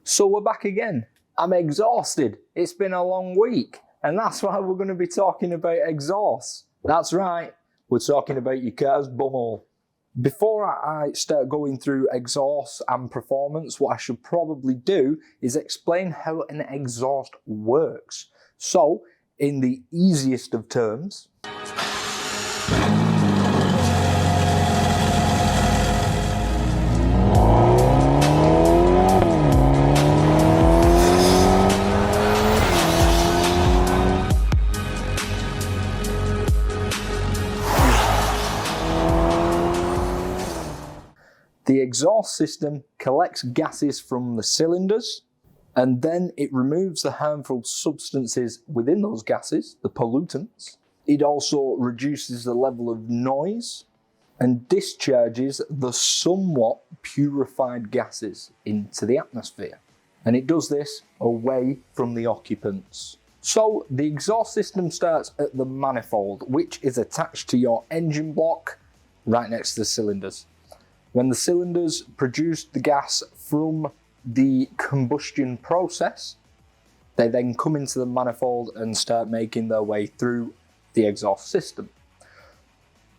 So we're back again. I'm exhausted. It's been a long week, and that's why we're going to be talking about exhaust. That's right, we're talking about your car's bumhole. Before I start going through exhaust and performance, what I should probably do is explain how an exhaust works. So, in the easiest of terms, the exhaust system collects gases from the cylinders, and then it removes the harmful substances within those gases, the pollutants. It also reduces the level of noise and discharges the somewhat purified gases into the atmosphere. And it does this away from the occupants. So the exhaust system starts at the manifold, which is attached to your engine block right next to the cylinders. When the cylinders produce the gas from the combustion process, they then come into the manifold and start making their way through the exhaust system.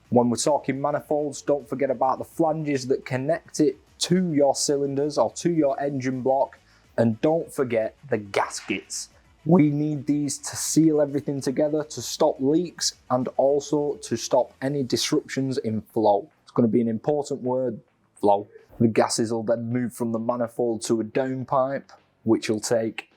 When we're talking manifolds, don't forget about the flanges that connect it to your cylinders or to your engine block, and don't forget the gaskets. We need these to seal everything together, to stop leaks, and also to stop any disruptions in flow. Going to be an important word, flow. The gases will then move from the manifold to a downpipe, which will take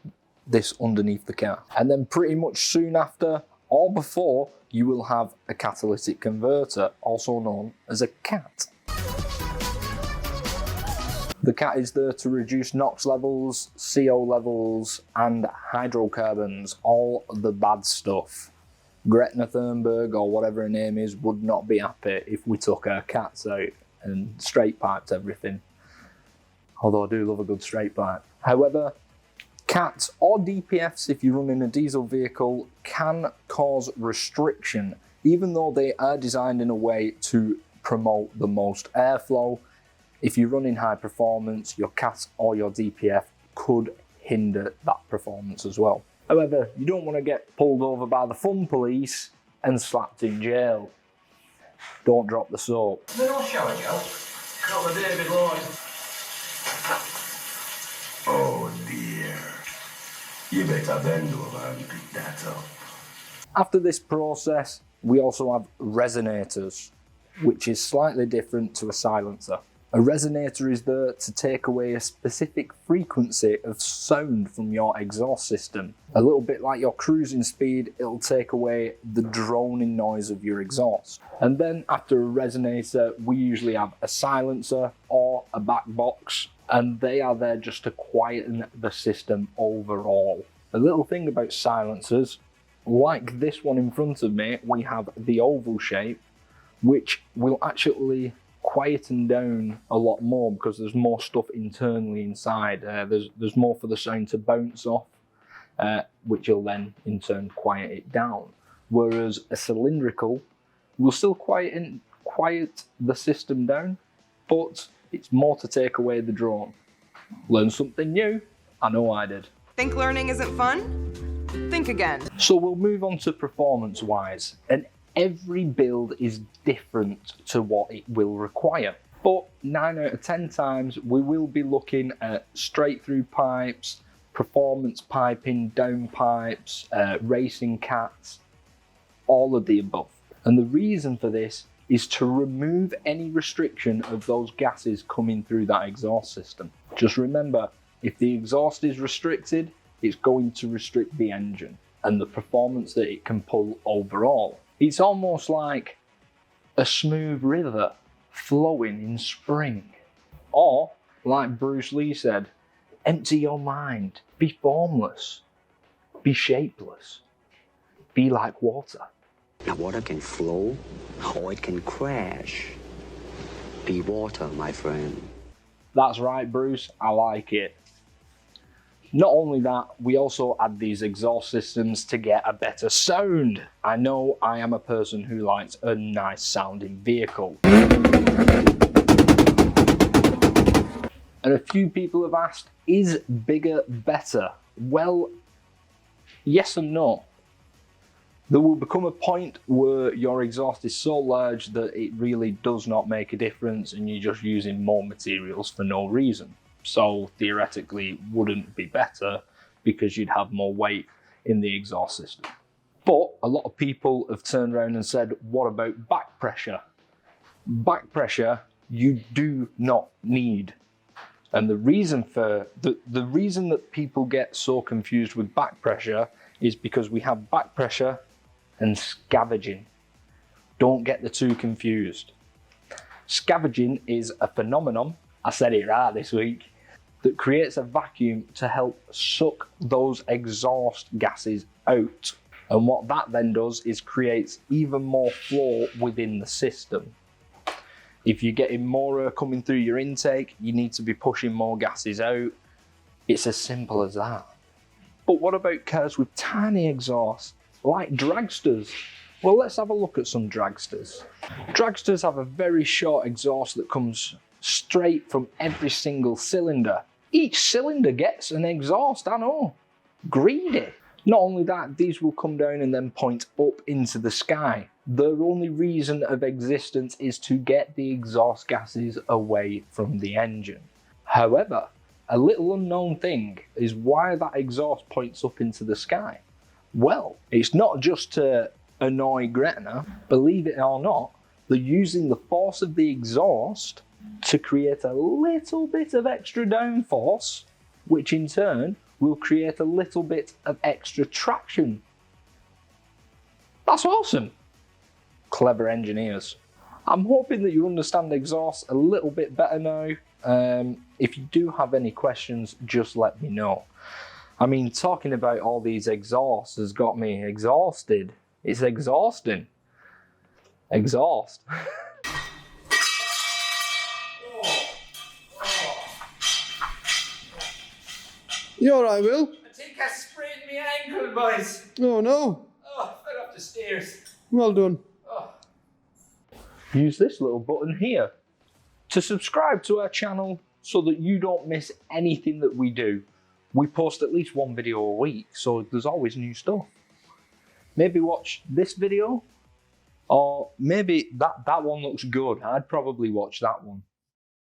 this underneath the car. And then pretty much soon after or before, you will have a catalytic converter, also known as a CAT. The CAT is there to reduce NOx levels, CO levels, and hydrocarbons, all the bad stuff. Greta Thunberg, or whatever her name is, would not be happy if we took her cats out and straight piped everything. Although I do love a good straight pipe. However, cats or DPFs, if you run in a diesel vehicle, can cause restriction, even though they are designed in a way to promote the most airflow. If you run in high performance, your cat or your DPF could hinder that performance as well. However, you don't want to get pulled over by the fun police and slapped in jail. Don't drop the soap. Is there no shower gel? Not the David Lloyd. Oh dear. You better bend over and pick that up. After this process, we also have resonators, which is slightly different to a silencer. A resonator is there to take away a specific frequency of sound from your exhaust system. A little bit like your cruising speed, it'll take away the droning noise of your exhaust. And then after a resonator, we usually have a silencer or a back box, and they are there just to quieten the system overall. A little thing about silencers, like this one in front of me, we have the oval shape, which will actually quieten down a lot more because there's more stuff internally inside. There's more for the sound to bounce off, which will then in turn quiet it down. Whereas a cylindrical will still quiet the system down, but it's more to take away the drone. Learn something new? I know I did. Think learning isn't fun? Think again. So we'll move on to performance-wise, and every build is different to what it will require. But 9 out of 10 times, we will be looking at straight through pipes, performance piping, down pipes, racing cats, all of the above. And the reason for this is to remove any restriction of those gases coming through that exhaust system. Just remember, if the exhaust is restricted, it's going to restrict the engine and the performance that it can pull overall. It's almost like a smooth river flowing in spring. Or, like Bruce Lee said, empty your mind, be formless, be shapeless, be like water. Now water can flow or it can crash. Be water, my friend. That's right, Bruce, I like it. Not only that, we also add these exhaust systems to get a better sound. I know I am a person who likes a nice sounding vehicle. And a few people have asked, is bigger better? Well, yes and no. There will become a point where your exhaust is so large that it really does not make a difference and you're just using more materials for no reason. So theoretically it wouldn't be better because you'd have more weight in the exhaust system. But a lot of people have turned around and said, what about back pressure? Back pressure you do not need. And the reason that people get so confused with back pressure is because we have back pressure and scavenging. Don't get the two confused. Scavenging is a phenomenon, I said it right this week, that creates a vacuum to help suck those exhaust gases out. And what that then does is creates even more flow within the system. If you're getting more air coming through your intake, you need to be pushing more gases out. It's as simple as that. But what about cars with tiny exhausts, like Dragsters? Well, let's have a look at some Dragsters. Dragsters have a very short exhaust that comes straight from every single cylinder. Each cylinder gets an exhaust, I know. Greedy. Not only that, these will come down and then point up into the sky. Their only reason of existence is to get the exhaust gases away from the engine. However, a little unknown thing is why that exhaust points up into the sky. Well, it's not just to annoy Gretna. Believe it or not, they're using the force of the exhaust to create a little bit of extra downforce, which in turn will create a little bit of extra traction. That's awesome. Clever engineers. I'm hoping that you understand exhaust a little bit better now. If you do have any questions, just let me know. I mean, talking about all these exhausts has got me exhausted. It's exhausting. Exhaust. You alright, Will? I think I sprained my ankle, boys. Oh no. Oh, I fell off the stairs. Well done. Oh. Use this little button here to subscribe to our channel so that you don't miss anything that we do. We post at least one video a week, so there's always new stuff. Maybe watch this video, or maybe that one looks good. I'd probably watch that one.